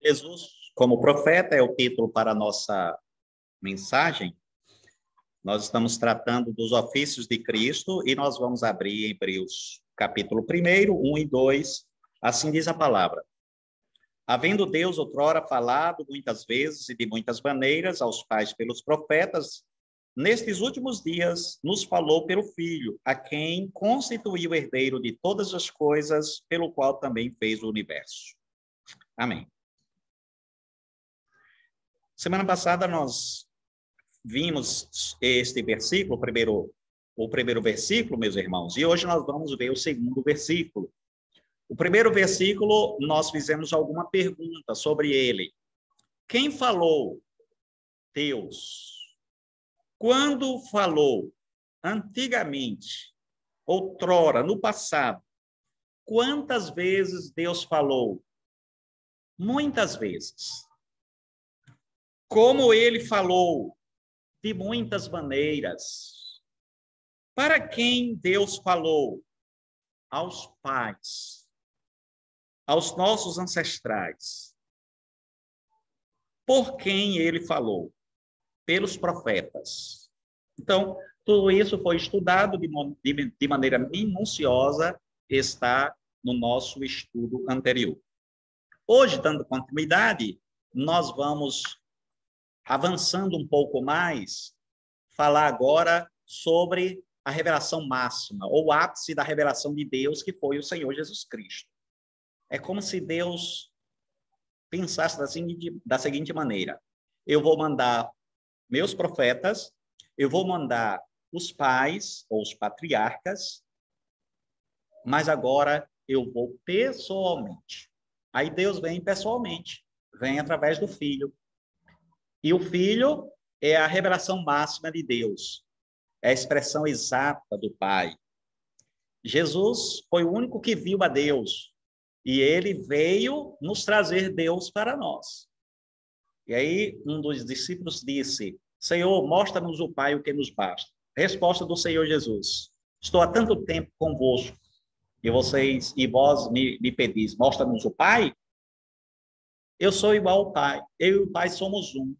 Jesus, como profeta, é o título para a nossa mensagem. Nós estamos tratando dos ofícios de Cristo e nós vamos abrir Hebreus, capítulo 1, 1 e 2. Assim diz a palavra. Havendo Deus outrora falado muitas vezes e de muitas maneiras aos pais pelos profetas, nestes últimos dias nos falou pelo Filho, a quem constituiu herdeiro de todas as coisas, pelo qual também fez o universo. Amém. Semana passada nós vimos este versículo, o primeiro versículo, meus irmãos, e hoje nós vamos ver o segundo versículo. O primeiro versículo, nós fizemos alguma pergunta sobre ele. Quem falou? Deus. Quando falou? Antigamente, outrora, no passado. Quantas vezes Deus falou? Muitas vezes. Como ele falou? De muitas maneiras. Para quem Deus falou? Aos pais, aos nossos ancestrais. Por quem ele falou? Pelos profetas. Então, tudo isso foi estudado de maneira minuciosa, está no nosso estudo anterior. Hoje, dando continuidade, nós vamos avançando um pouco mais, falar agora sobre a revelação máxima, ou o ápice da revelação de Deus, que foi o Senhor Jesus Cristo. É como se Deus pensasse da seguinte maneira: eu vou mandar meus profetas, eu vou mandar os pais, ou os patriarcas, mas agora eu vou pessoalmente. Aí Deus vem pessoalmente, vem através do Filho. E o Filho é a revelação máxima de Deus, é a expressão exata do Pai. Jesus foi o único que viu a Deus, e ele veio nos trazer Deus para nós. E aí um dos discípulos disse: Senhor, mostra-nos o Pai, o que nos basta. Resposta do Senhor Jesus: estou há tanto tempo convosco, e vós me pedis, mostra-nos o Pai? Eu sou igual ao Pai, eu e o Pai somos um.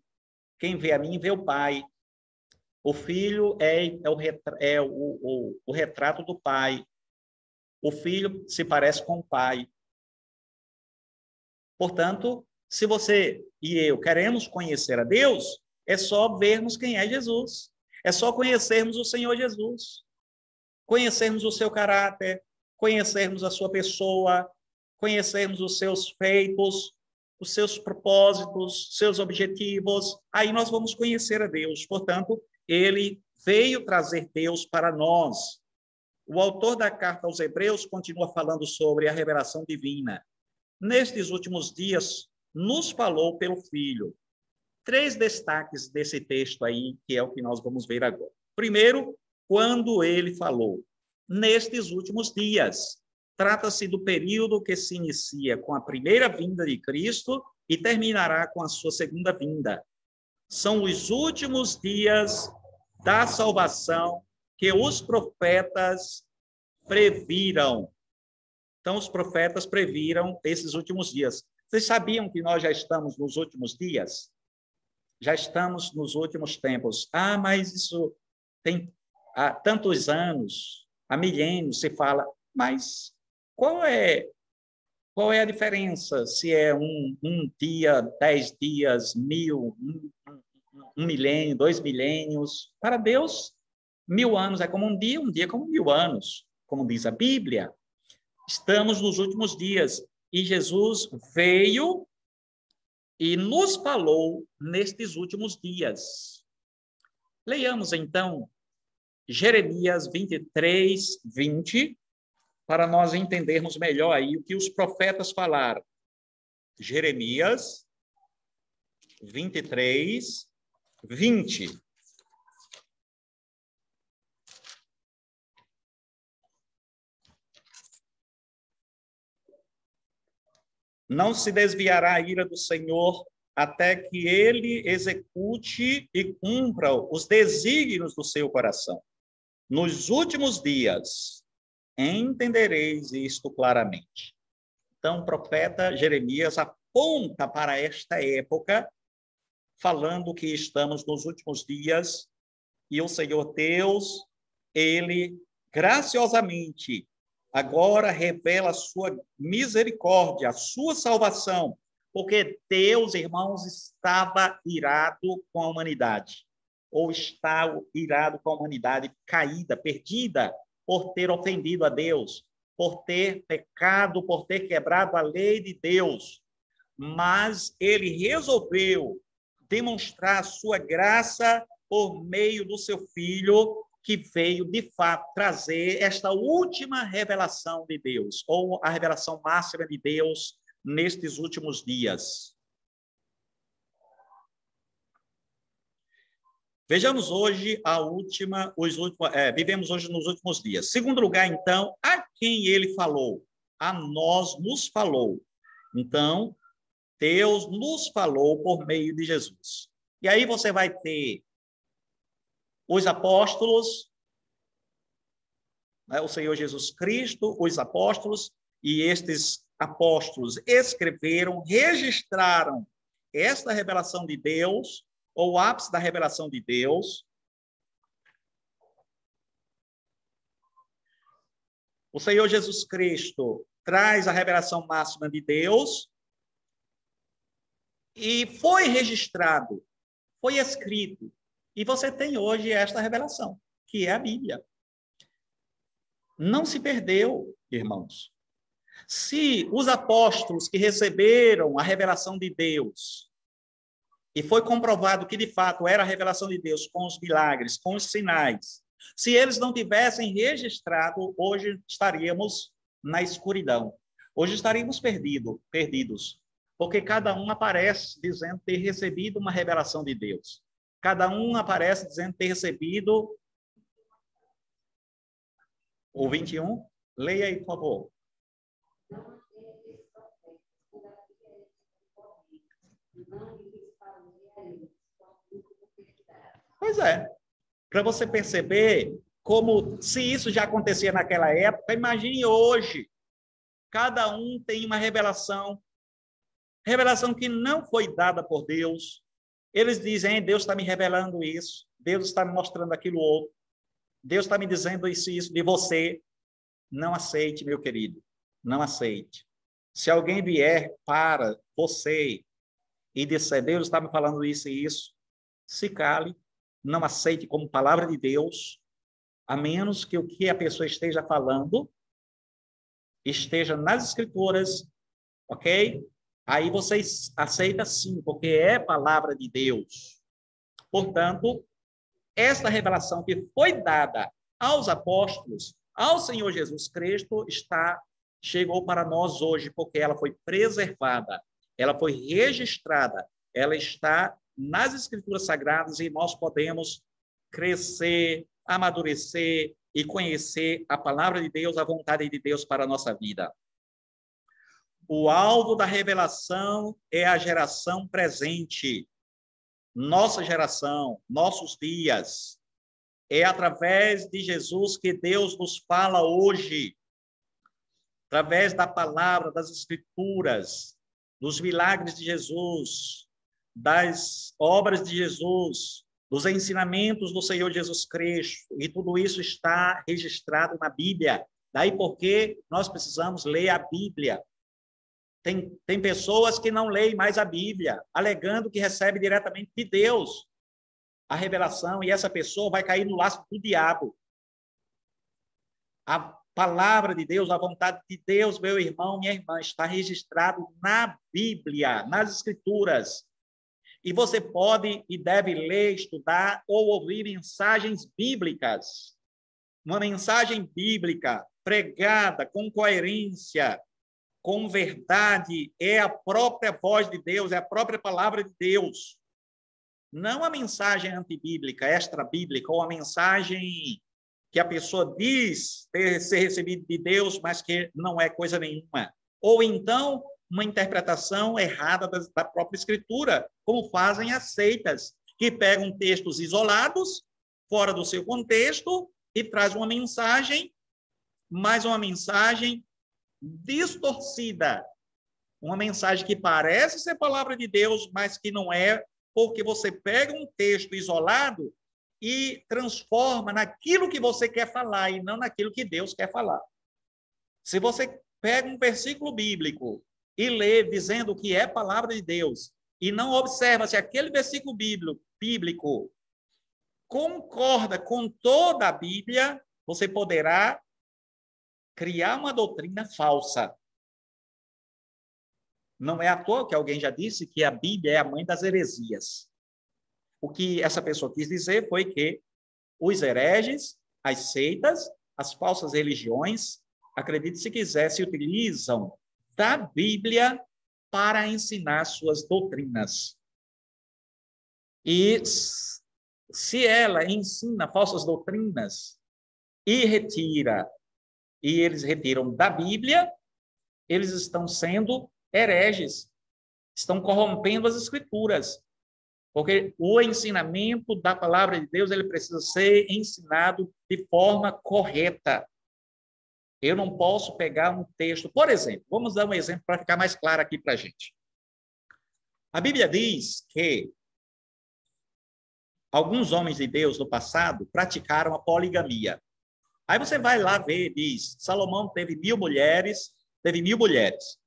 Quem vê a mim, vê o Pai. O Filho é o retrato do Pai. O Filho se parece com o Pai. Portanto, se você e eu queremos conhecer a Deus, é só vermos quem é Jesus. É só conhecermos o Senhor Jesus. Conhecermos o seu caráter, conhecermos a sua pessoa, conhecermos os seus feitos, os seus propósitos, seus objetivos. Aí nós vamos conhecer a Deus. Portanto, ele veio trazer Deus para nós. O autor da carta aos Hebreus continua falando sobre a revelação divina. Nestes últimos dias, nos falou pelo Filho. 3 destaques desse texto aí, que é o que nós vamos ver agora. Primeiro, quando ele falou. Nestes últimos dias. Trata-se do período que se inicia com a primeira vinda de Cristo e terminará com a sua segunda vinda. São os últimos dias da salvação que os profetas previram. Então, os profetas previram esses últimos dias. Vocês sabiam que nós já estamos nos últimos dias? Já estamos nos últimos tempos. Ah, mas isso tem há tantos anos, há milênios se fala. Mas qual é a diferença se é um dia, 10 dias, 1000, um milênio, 2 milênios? Para Deus, 1000 anos é como um dia é como 1000 anos, como diz a Bíblia. Estamos nos últimos dias e Jesus veio e nos falou nestes últimos dias. Leiamos então Jeremias 23, 20, para nós entendermos melhor aí o que os profetas falaram. Jeremias 23, 20. Não se desviará a ira do Senhor até que ele execute e cumpra os desígnios do seu coração. Nos últimos dias, entendereis isto claramente. Então, o profeta Jeremias aponta para esta época, falando que estamos nos últimos dias e o Senhor Deus, ele graciosamente agora revela a sua misericórdia, a sua salvação, porque Deus, irmãos, estava irado com a humanidade, ou está irado com a humanidade caída, perdida, por ter ofendido a Deus, por ter pecado, por ter quebrado a lei de Deus. Mas ele resolveu demonstrar a sua graça por meio do seu Filho, que veio, de fato, trazer esta última revelação de Deus, ou a revelação máxima de Deus nestes últimos dias. Vejamos hoje vivemos hoje nos últimos dias. Segundo lugar, então, a quem ele falou? A nós nos falou. Então, Deus nos falou por meio de Jesus. E aí você vai ter os apóstolos, né, o Senhor Jesus Cristo, os apóstolos, e estes apóstolos escreveram, registraram esta revelação de Deus, ou o ápice da revelação de Deus. O Senhor Jesus Cristo traz a revelação máxima de Deus e foi registrado, foi escrito. E você tem hoje esta revelação, que é a Bíblia. Não se perdeu, irmãos. Se os apóstolos que receberam a revelação de Deus, e foi comprovado que, de fato, era a revelação de Deus com os milagres, com os sinais, se eles não tivessem registrado, hoje estaríamos na escuridão. Hoje estaríamos perdidos, porque cada um aparece dizendo ter recebido uma revelação de Deus. Cada um aparece dizendo ter recebido o 21. Leia aí, por favor. Pois é. Para você perceber como, se isso já acontecia naquela época, imagine hoje. Cada um tem uma revelação que não foi dada por Deus. Eles dizem, Deus está me revelando isso, Deus está me mostrando aquilo outro, Deus está me dizendo isso de você. Não aceite, meu querido, não aceite. Se alguém vier para você e disser, Deus está me falando isso e isso, se cale, não aceite como palavra de Deus, a menos que o que a pessoa esteja falando esteja nas Escrituras, ok? Aí você aceita sim, porque é palavra de Deus. Portanto, esta revelação que foi dada aos apóstolos, ao Senhor Jesus Cristo, chegou para nós hoje, porque ela foi preservada, ela foi registrada, ela está nas Escrituras Sagradas e nós podemos crescer, amadurecer e conhecer a palavra de Deus, a vontade de Deus para a nossa vida. O alvo da revelação é a geração presente, nossa geração, nossos dias. É através de Jesus que Deus nos fala hoje, através da palavra, das Escrituras, dos milagres de Jesus, das obras de Jesus, dos ensinamentos do Senhor Jesus Cristo, e tudo isso está registrado na Bíblia. Daí porque nós precisamos ler a Bíblia. Tem pessoas que não leem mais a Bíblia, alegando que recebe diretamente de Deus a revelação, e essa pessoa vai cair no laço do diabo. A palavra de Deus, a vontade de Deus, meu irmão, minha irmã, está registrado na Bíblia, nas Escrituras. E você pode e deve ler, estudar ou ouvir mensagens bíblicas. Uma mensagem bíblica pregada com coerência, com verdade, é a própria voz de Deus, é a própria palavra de Deus. Não a mensagem antibíblica, extra-bíblica, ou a mensagem que a pessoa diz ser recebida de Deus, mas que não é coisa nenhuma. Ou então, uma interpretação errada da própria Escritura, como fazem as seitas, que pegam textos isolados, fora do seu contexto, e traz uma mensagem, mas uma mensagem distorcida, Uma mensagem que parece ser palavra de Deus, mas que não é, porque você pega um texto isolado e transforma naquilo que você quer falar e não naquilo que Deus quer falar. Se você pega um versículo bíblico e lê dizendo que é palavra de Deus e não observa se aquele versículo bíblico concorda com toda a Bíblia, você poderá criar uma doutrina falsa. Não é à toa que alguém já disse que a Bíblia é a mãe das heresias. O que essa pessoa quis dizer foi que os hereges, as seitas, as falsas religiões, acredite se quiser, se utilizam da Bíblia para ensinar suas doutrinas. E se ela ensina falsas doutrinas e eles retiram da Bíblia, eles estão sendo hereges, estão corrompendo as Escrituras. Porque o ensinamento da palavra de Deus, ele precisa ser ensinado de forma correta. Eu não posso pegar um texto, por exemplo, vamos dar um exemplo para ficar mais claro aqui para a gente. A Bíblia diz que alguns homens de Deus no passado praticaram a poligamia. Aí você vai lá ver, diz, Salomão teve 1000 mulheres, teve 1000 mulheres.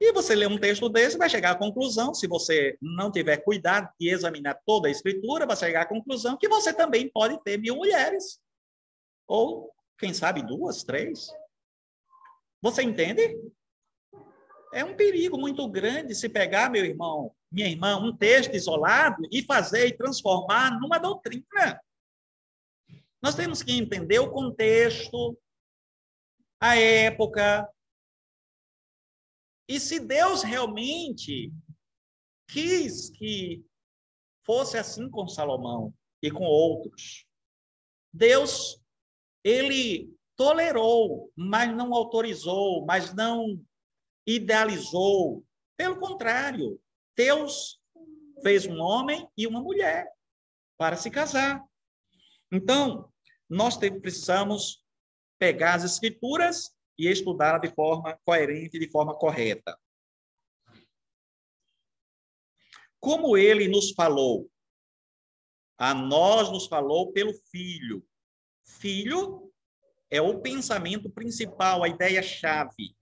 E você lê um texto desse, vai chegar à conclusão, se você não tiver cuidado de examinar toda a Escritura, vai chegar à conclusão que você também pode ter 1000 mulheres. Ou, quem sabe, 2, 3. Você entende? É um perigo muito grande se pegar, meu irmão, minha irmã, um texto isolado e fazer e transformar numa doutrina. Nós temos que entender o contexto, a época. E se Deus realmente quis que fosse assim com Salomão e com outros, Deus, ele tolerou, mas não autorizou, mas não idealizou. Pelo contrário, Deus fez um homem e uma mulher para se casar. Então, nós precisamos pegar as Escrituras e estudá-la de forma coerente, de forma correta. Como ele nos falou? A nós nos falou pelo Filho. Filho é o pensamento principal, a ideia-chave.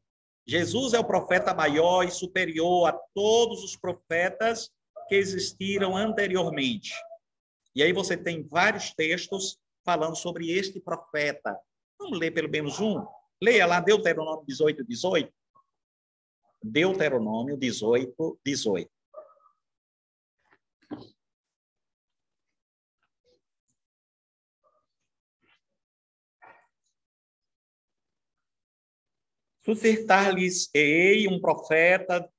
Jesus é o profeta maior e superior a todos os profetas que existiram anteriormente. E aí você tem vários textos falando sobre este profeta. Vamos ler pelo menos um? Leia lá Deuteronômio 18, 18. Deuteronômio 18, 18. Suscitar-lhes-ei um profeta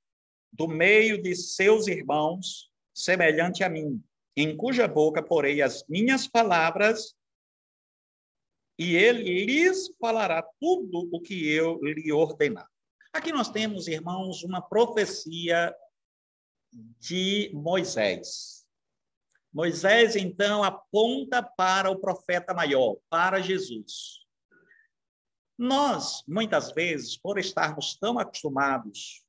do meio de seus irmãos, semelhante a mim, em cuja boca porei as minhas palavras, e ele lhes falará tudo o que eu lhe ordenar. Aqui nós temos, irmãos, uma profecia de Moisés. Moisés, então, aponta para o profeta maior, para Jesus. Nós, muitas vezes, por estarmos tão acostumados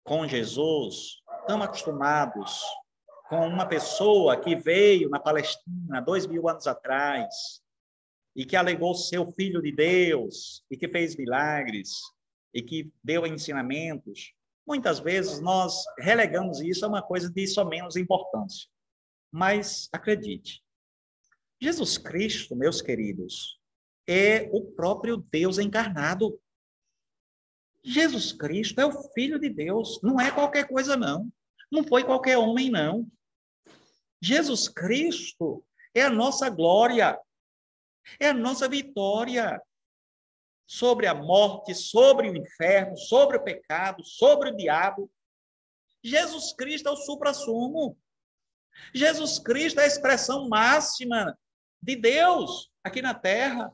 com Jesus, tão acostumados com uma pessoa que veio na Palestina 2000 anos atrás e que alegou ser o Filho de Deus e que fez milagres e que deu ensinamentos, muitas vezes nós relegamos isso a uma coisa de só menos importância. Mas acredite, Jesus Cristo, meus queridos, é o próprio Deus encarnado. Jesus Cristo é o Filho de Deus, não é qualquer coisa, não. Não foi qualquer homem, não. Jesus Cristo é a nossa glória, é a nossa vitória sobre a morte, sobre o inferno, sobre o pecado, sobre o diabo. Jesus Cristo é o suprassumo. Jesus Cristo é a expressão máxima de Deus aqui na terra.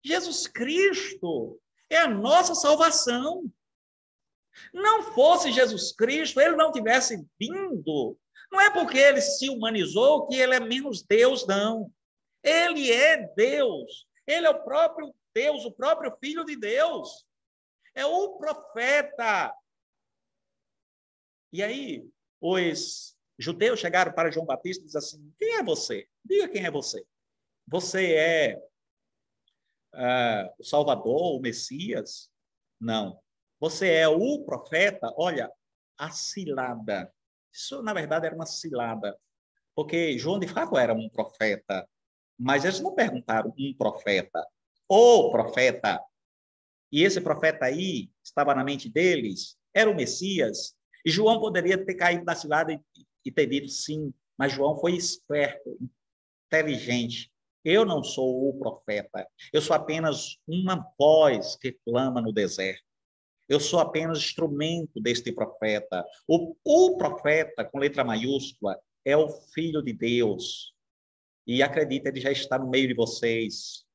Jesus Cristo é a nossa salvação. Não fosse Jesus Cristo, ele não tivesse vindo. Não é porque ele se humanizou que ele é menos Deus, não. Ele é Deus. Ele é o próprio Deus, o próprio Filho de Deus. É o profeta. E aí, os judeus chegaram para João Batista e disseram assim: quem é você? Diga quem é você. Você é o Salvador, o Messias? Não. Você é o profeta? Olha, a cilada. Isso, na verdade, era uma cilada. Porque João, de fato, era um profeta. Mas eles não perguntaram um profeta. O profeta. E esse profeta aí, estava na mente deles, era o Messias. E João poderia ter caído na cilada e ter dito sim. Mas João foi esperto, inteligente. Eu não sou o profeta. Eu sou apenas uma voz que clama no deserto. Eu sou apenas instrumento deste profeta. O profeta, com letra maiúscula, é o Filho de Deus. E acredita, ele já está no meio de vocês.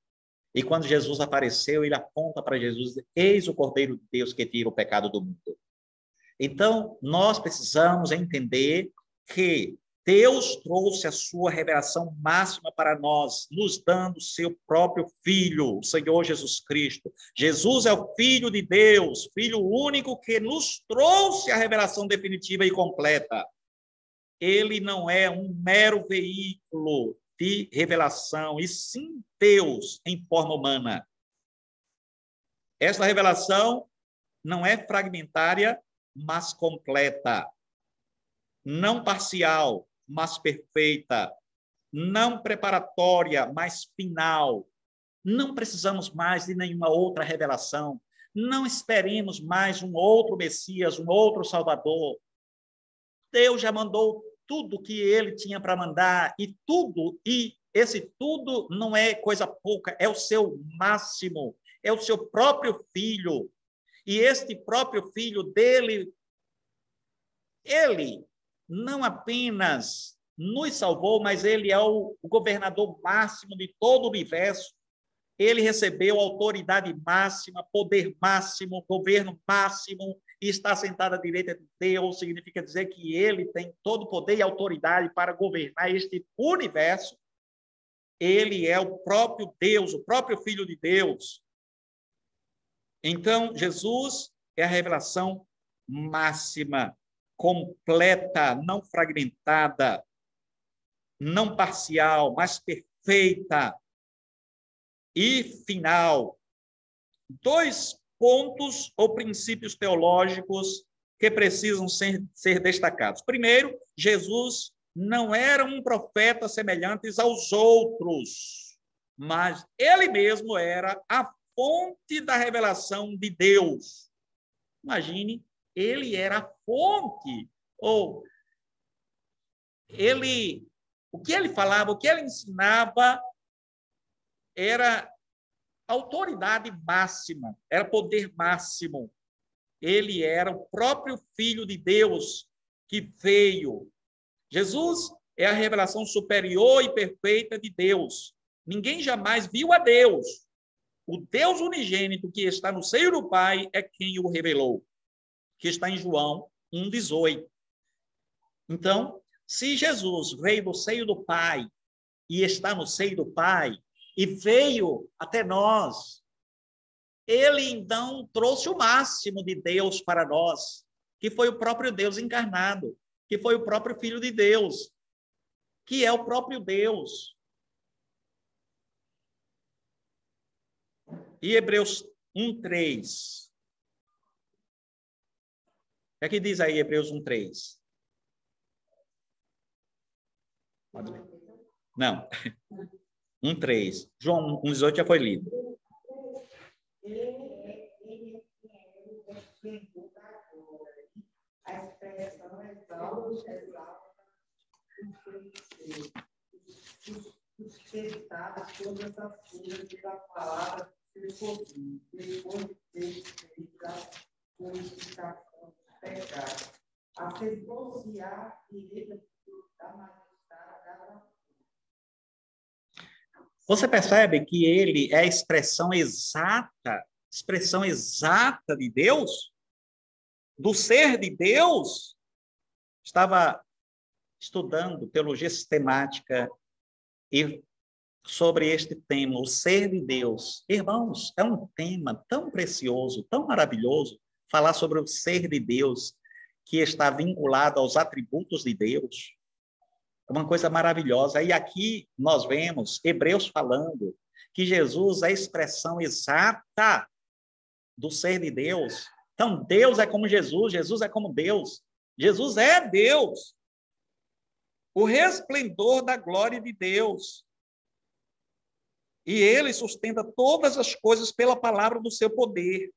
E quando Jesus apareceu, ele aponta para Jesus: eis o Cordeiro de Deus que tira o pecado do mundo. Então, nós precisamos entender que Deus trouxe a sua revelação máxima para nós, nos dando seu próprio Filho, o Senhor Jesus Cristo. Jesus é o Filho de Deus, Filho único que nos trouxe a revelação definitiva e completa. Ele não é um mero veículo de revelação, e sim Deus em forma humana. Esta revelação não é fragmentária, mas completa. Não parcial, mas perfeita. Não preparatória, mas final. Não precisamos mais de nenhuma outra revelação. Não esperemos mais um outro Messias, um outro Salvador. Deus já mandou tudo que ele tinha para mandar, e esse tudo não é coisa pouca, é o seu máximo, é o seu próprio Filho. E este próprio Filho dele, ele não apenas nos salvou, mas ele é o governador máximo de todo o universo. Ele recebeu autoridade máxima, poder máximo, governo máximo, e está sentado à direita de Deus. Significa dizer que ele tem todo o poder e autoridade para governar este universo. Ele é o próprio Deus, o próprio Filho de Deus. Então, Jesus é a revelação máxima, completa, não fragmentada, não parcial, mas perfeita e final. 2 pontos ou princípios teológicos que precisam ser destacados. Primeiro, Jesus não era um profeta semelhante aos outros, mas ele mesmo era a fonte da revelação de Deus. Imagine, ele era a fonte, ou o que ele falava, o que ele ensinava era autoridade máxima, era poder máximo. Ele era o próprio Filho de Deus que veio. Jesus é a revelação superior e perfeita de Deus. Ninguém jamais viu a Deus. O Deus unigênito que está no seio do Pai é quem o revelou, que está em João 1,18. Então, se Jesus veio do seio do Pai e está no seio do Pai e veio até nós, ele então trouxe o máximo de Deus para nós, que foi o próprio Deus encarnado, que foi o próprio Filho de Deus, que é o próprio Deus. E Hebreus 1:3. O que é que diz aí Hebreus 1:3? Não. 1:3. João 1:18 já foi lido. A expressão sustentada todas as coisas da palavra depois de ter feito a purificação do pecado, a se pronunciar direito da majestade da. Você percebe que ele é a expressão exata de Deus? Do ser de Deus? Estava estudando teologia sistemática e sobre este tema, o ser de Deus. Irmãos, é um tema tão precioso, tão maravilhoso, falar sobre o ser de Deus, que está vinculado aos atributos de Deus. É uma coisa maravilhosa. E aqui nós vemos Hebreus falando que Jesus é a expressão exata do ser de Deus. Então, Deus é como Jesus, Jesus é como Deus. Jesus é Deus, o resplendor da glória de Deus. E ele sustenta todas as coisas pela palavra do seu poder.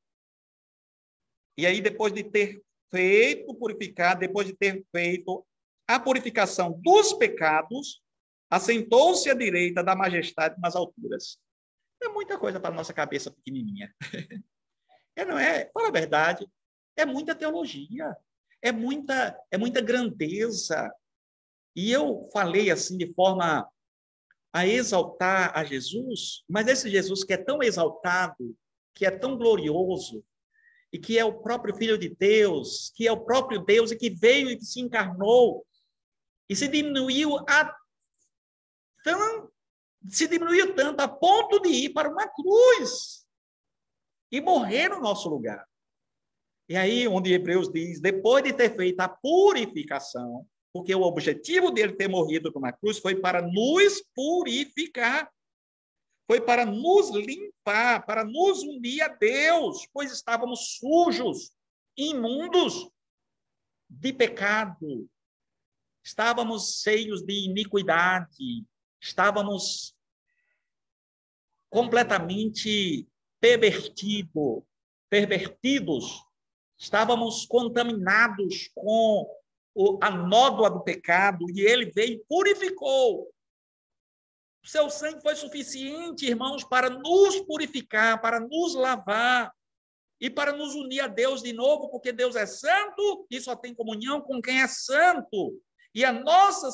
E aí, depois de ter feito purificar, depois de ter feito a purificação dos pecados, assentou-se à direita da majestade nas alturas. É muita coisa para a nossa cabeça pequenininha. Não é? Fala a verdade, é muita teologia, é muita grandeza. E eu falei assim de forma a exaltar a Jesus, mas esse Jesus que é tão exaltado, que é tão glorioso, e que é o próprio Filho de Deus, que é o próprio Deus e que veio e que se encarnou, e se diminuiu tanto a ponto de ir para uma cruz e morrer no nosso lugar. E aí, onde Hebreus diz, depois de ter feito a purificação, porque o objetivo dele ter morrido numa cruz foi para nos purificar, foi para nos limpar, para nos unir a Deus, pois estávamos sujos, imundos de pecado, estávamos cheios de iniquidade, estávamos completamente pervertidos, estávamos contaminados com a nódoa do pecado, e ele veio e purificou. O seu sangue foi suficiente, irmãos, para nos purificar, para nos lavar e para nos unir a Deus de novo, porque Deus é santo e só tem comunhão com quem é santo. E a nossa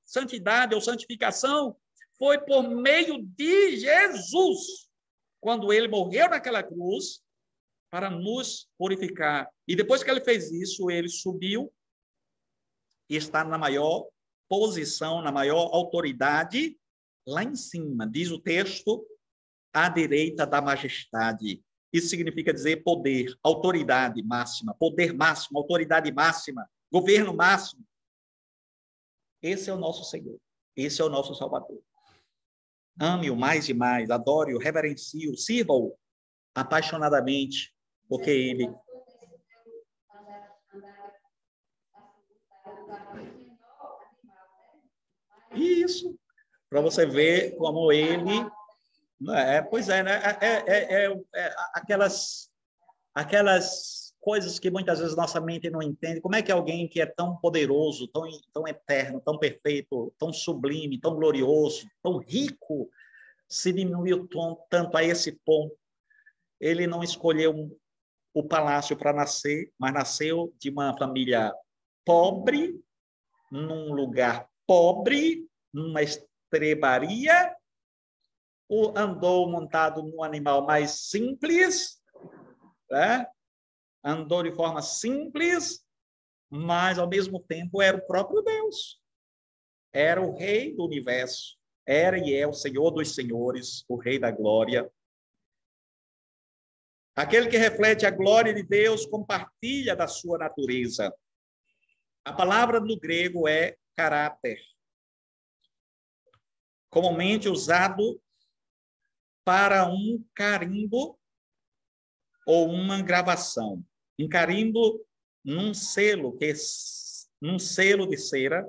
santidade ou santificação foi por meio de Jesus, quando ele morreu naquela cruz para nos purificar. E depois que ele fez isso, ele subiu e está na maior posição, na maior autoridade, lá em cima, diz o texto, à direita da majestade. Isso significa dizer poder, autoridade máxima, poder máximo, autoridade máxima, governo máximo. Esse é o nosso Senhor, esse é o nosso Salvador. Ame-o mais e mais, adore-o, reverencie-o, sirva-o apaixonadamente, porque ele... Isso, para você ver como ele... pois é, né? Aquelas coisas que muitas vezes nossa mente não entende. Como é que alguém que é tão poderoso, tão eterno, tão perfeito, tão sublime, tão glorioso, tão rico, se diminuiu tanto a esse ponto? Ele não escolheu o palácio para nascer, mas nasceu de uma família pobre, num lugar pobre, numa estrebaria, andou montado num animal mais simples, né? Andou de forma simples, mas ao mesmo tempo era o próprio Deus. Era o rei do universo. Era e é o Senhor dos senhores, o rei da glória. Aquele que reflete a glória de Deus compartilha da sua natureza. A palavra no grego é caráter, comumente usado para um carimbo ou uma gravação. Um carimbo num selo de cera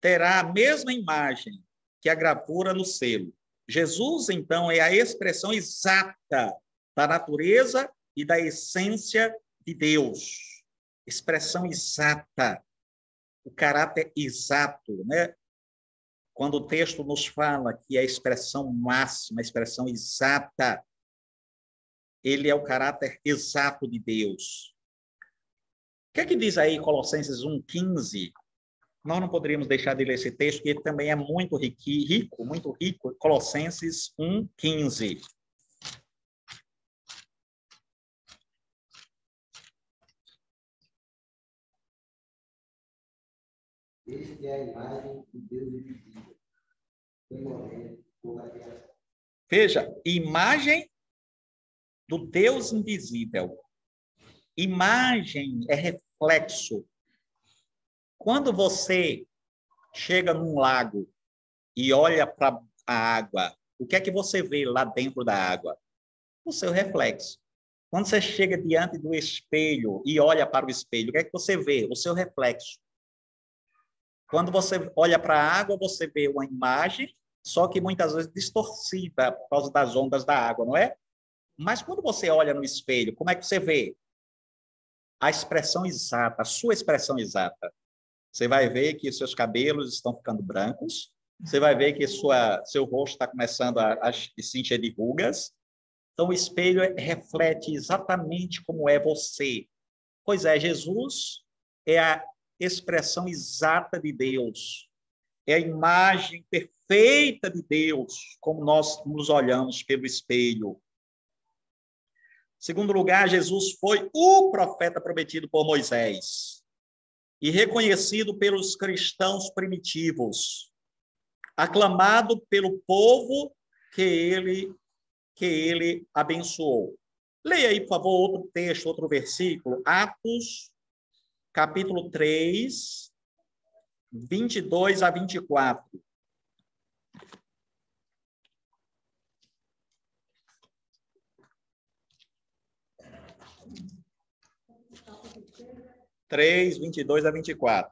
terá a mesma imagem que a gravura no selo. Jesus, então, é a expressão exata da natureza e da essência de Deus. Expressão exata, o caráter exato, né? Quando o texto nos fala que é a expressão máxima, a expressão exata, ele é o caráter exato de Deus. O que é que diz aí Colossenses 1,15? Nós não poderíamos deixar de ler esse texto, que ele também é muito rico, muito rico. Colossenses 1,15. Este é a imagem de Deus dividida. Veja, imagem do Deus invisível. Imagem é reflexo. Quando você chega num lago e olha para a água, o que é que você vê lá dentro da água? O seu reflexo. Quando você chega diante do espelho e olha para o espelho, o que é que você vê? O seu reflexo. Quando você olha para a água, você vê uma imagem, só que muitas vezes distorcida por causa das ondas da água, não é? Mas quando você olha no espelho, como é que você vê? A expressão exata, a sua expressão exata. Você vai ver que os seus cabelos estão ficando brancos, você vai ver que seu rosto está começando a se encher de rugas. Então, o espelho reflete exatamente como é você. Pois é, Jesus é a expressão exata de Deus. É a imagem perfeita de Deus, como nós nos olhamos pelo espelho. Segundo lugar, Jesus foi o profeta prometido por Moisés e reconhecido pelos cristãos primitivos, aclamado pelo povo que ele abençoou. Leia aí, por favor, outro texto, outro versículo, Atos, capítulo 3, 22 a 24. Três, 22 a 24.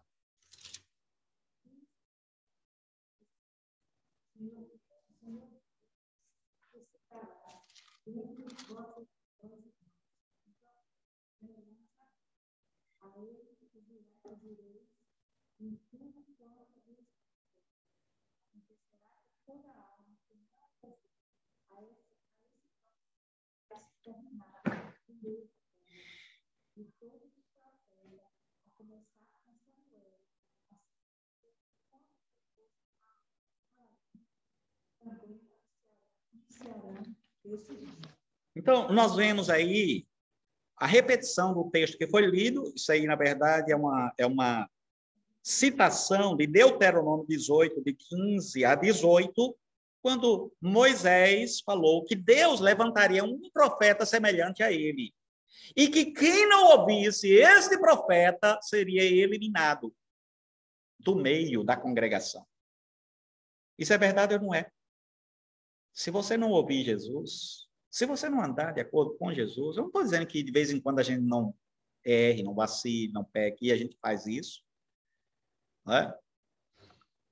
Então, nós vemos aí a repetição do texto que foi lido. Isso aí, na verdade, é uma citação de Deuteronômio 18, de 15 a 18, quando Moisés falou que Deus levantaria um profeta semelhante a ele, e que quem não ouvisse este profeta seria eliminado do meio da congregação. Isso é verdade ou não é? Se você não ouvir Jesus, se você não andar de acordo com Jesus, eu não estou dizendo que de vez em quando a gente não erre, não vacile, não peque, e a gente faz isso, né?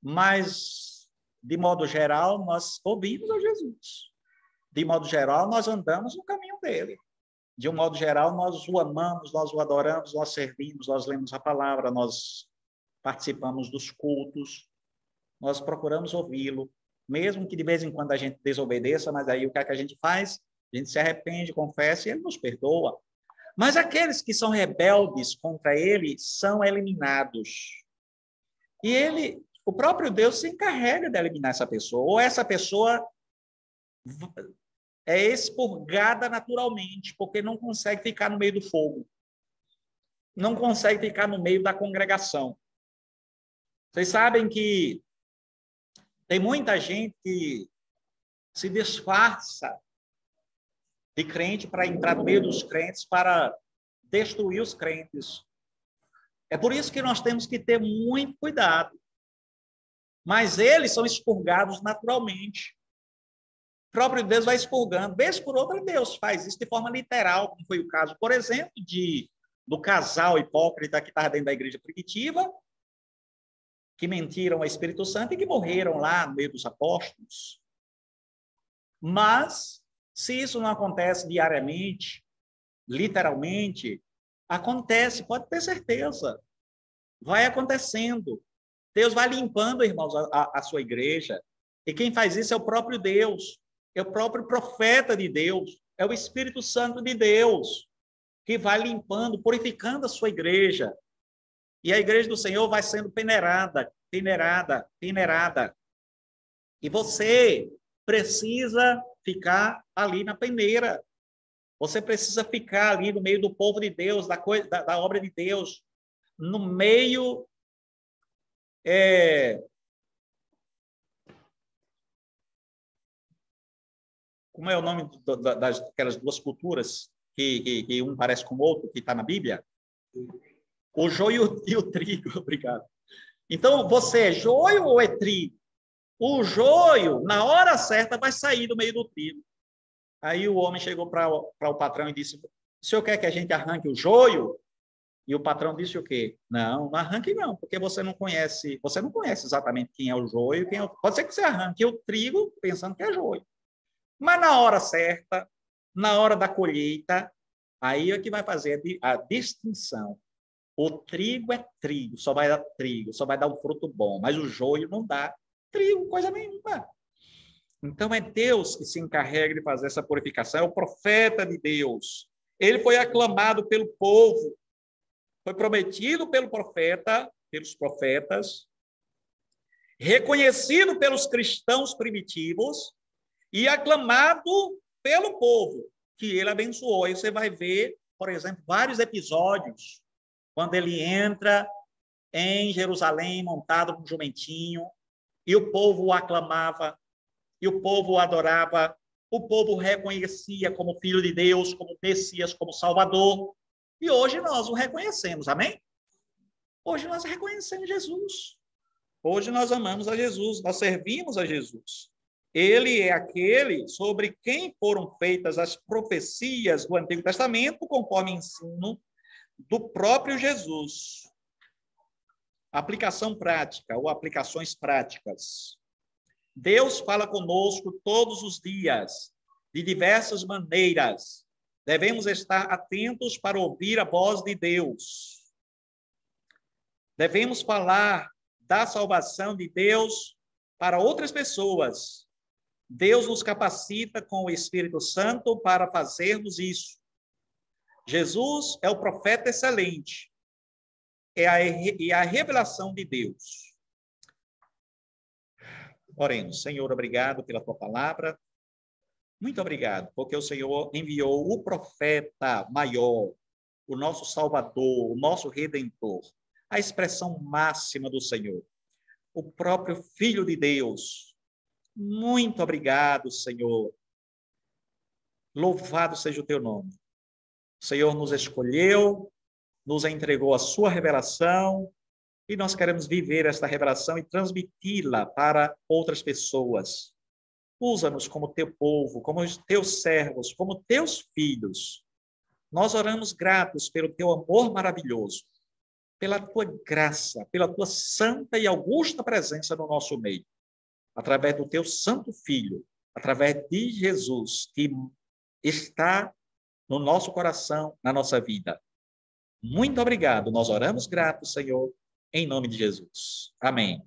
Mas, de modo geral, nós ouvimos a Jesus. De modo geral, nós andamos no caminho dele. De um modo geral, nós o amamos, nós o adoramos, nós servimos, nós lemos a palavra, nós participamos dos cultos, nós procuramos ouvi-lo, mesmo que de vez em quando a gente desobedeça, mas aí o que é que a gente faz? A gente se arrepende, confessa e ele nos perdoa. Mas aqueles que são rebeldes contra ele são eliminados. E o próprio Deus se encarrega de eliminar essa pessoa, ou essa pessoa é expurgada naturalmente, porque não consegue ficar no meio do fogo, não consegue ficar no meio da congregação. Vocês sabem que tem muita gente que se disfarça de crente para entrar no meio dos crentes, para destruir os crentes. É por isso que nós temos que ter muito cuidado. Mas eles são expurgados naturalmente. O próprio Deus vai expurgando. Vez por outra, Deus faz isso de forma literal, como foi o caso, por exemplo, do casal hipócrita que estava dentro da igreja primitiva, que mentiram ao Espírito Santo e que morreram lá no meio dos apóstolos. Mas, se isso não acontece diariamente, literalmente, acontece, pode ter certeza. Vai acontecendo. Deus vai limpando, irmãos, a sua igreja. E quem faz isso é o próprio Deus, é o próprio profeta de Deus, é o Espírito Santo de Deus, que vai limpando, purificando a sua igreja. E a igreja do Senhor vai sendo peneirada. E você precisa ficar ali na peneira. Você precisa ficar ali no meio do povo de Deus, da obra de Deus, no meio Como é o nome daquelas duas culturas que um parece com o outro, que está na Bíblia? O joio e o trigo, obrigado. Então, você é joio ou é trigo? O joio, na hora certa, vai sair do meio do trigo. Aí o homem chegou para o patrão e disse, o senhor quer que a gente arranque o joio? E o patrão disse o quê? Não, não arranque não, porque você não conhece exatamente quem é o joio, pode ser que você arranque o trigo pensando que é joio. Mas na hora certa, na hora da colheita, aí é que vai fazer a distinção. O trigo é trigo, só vai dar trigo, só vai dar um fruto bom, mas o joio não dá trigo, coisa nenhuma. Então é Deus que se encarrega de fazer essa purificação, é o profeta de Deus. Ele foi aclamado pelo povo, foi prometido pelo profeta, pelos profetas, reconhecido pelos cristãos primitivos e aclamado pelo povo que ele abençoou. Aí você vai ver, por exemplo, vários episódios quando ele entra em Jerusalém montado num jumentinho e o povo o aclamava, e o povo o adorava, o povo o reconhecia como filho de Deus, como Messias, como Salvador. E hoje nós o reconhecemos, amém? Hoje nós reconhecemos Jesus. Hoje nós amamos a Jesus, nós servimos a Jesus. Ele é aquele sobre quem foram feitas as profecias do Antigo Testamento, conforme ensino do próprio Jesus. Aplicação prática ou aplicações práticas. Deus fala conosco todos os dias, de diversas maneiras. Devemos estar atentos para ouvir a voz de Deus. Devemos falar da salvação de Deus para outras pessoas. Deus nos capacita com o Espírito Santo para fazermos isso. Jesus é o profeta excelente. É a revelação de Deus. Oremos. Senhor, obrigado pela tua palavra. Muito obrigado, porque o Senhor enviou o profeta maior, o nosso Salvador, o nosso Redentor, a expressão máxima do Senhor, o próprio Filho de Deus. Muito obrigado, Senhor. Louvado seja o teu nome. O Senhor nos escolheu, nos entregou a sua revelação, e nós queremos viver esta revelação e transmiti-la para outras pessoas. Usa-nos como teu povo, como os teus servos, como teus filhos. Nós oramos gratos pelo teu amor maravilhoso, pela tua graça, pela tua santa e augusta presença no nosso meio, através do teu santo Filho, através de Jesus, que está no nosso coração, na nossa vida. Muito obrigado. Nós oramos gratos, Senhor, em nome de Jesus. Amém.